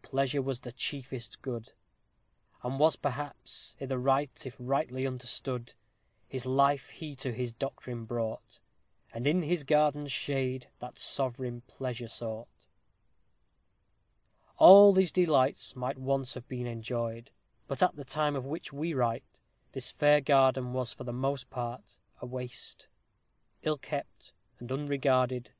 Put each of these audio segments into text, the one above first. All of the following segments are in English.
pleasure was the chiefest good, and was perhaps i' the right if rightly understood. His life he to his doctrine brought, and in his garden's shade that sovereign pleasure sought. All these delights might once have been enjoyed, but at the time of which we write, this fair garden was for the most part a waste, ill kept and unregarded.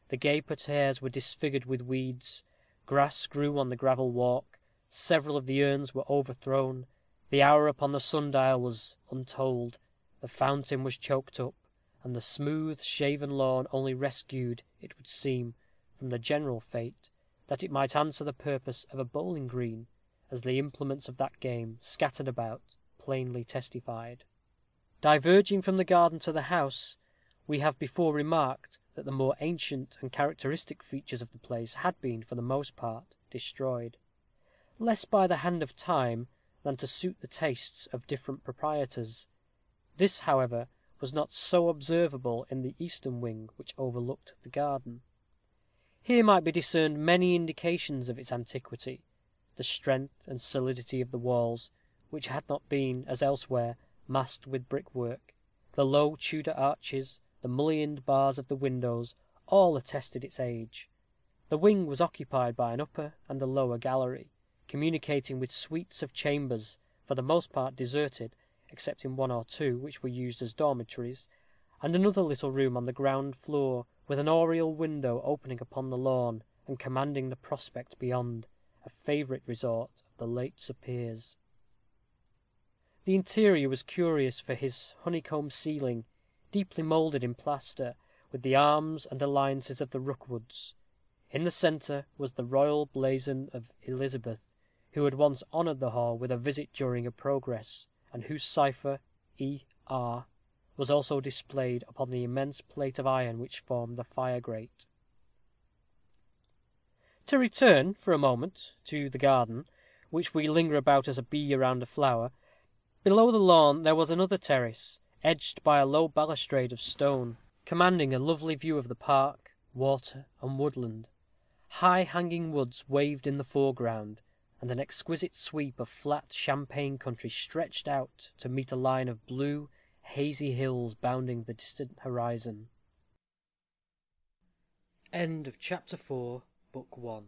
The gay parterres were disfigured with weeds, grass grew on the gravel walk, several of the urns were overthrown, the hour upon the sundial was untold, the fountain was choked up, and the smooth shaven lawn only rescued, it would seem, from the general fate, that it might answer the purpose of a bowling green, as the implements of that game, scattered about, plainly testified. Diverging from the garden to the house, we have before remarked that the more ancient and characteristic features of the place had been, for the most part, destroyed, less by the hand of time than to suit the tastes of different proprietors. This, however, was not so observable in the eastern wing, which overlooked the garden. Here might be discerned many indications of its antiquity, the strength and solidity of the walls, which had not been, as elsewhere, masked with brickwork, the low Tudor arches, the mullioned bars of the windows, all attested its age. The wing was occupied by an upper and a lower gallery, communicating with suites of chambers, for the most part deserted, except in one or two, which were used as dormitories, and another little room on the ground floor, with an oriel window opening upon the lawn, and commanding the prospect beyond, a favourite resort of the late Sir Piers. The interior was curious for his honeycomb ceiling, deeply moulded in plaster, with the arms and alliances of the Rookwoods. In the centre was the royal blazon of Elizabeth, who had once honoured the hall with a visit during a progress, and whose cipher, E.R., was also displayed upon the immense plate of iron which formed the fire grate. To return, for a moment, to the garden, which we linger about as a bee around a flower. Below the lawn there was another terrace, edged by a low balustrade of stone, commanding a lovely view of the park, water, and woodland. High hanging woods waved in the foreground, and an exquisite sweep of flat champaign country stretched out to meet a line of blue, hazy hills bounding the distant horizon. End of Chapter 4, Book 1.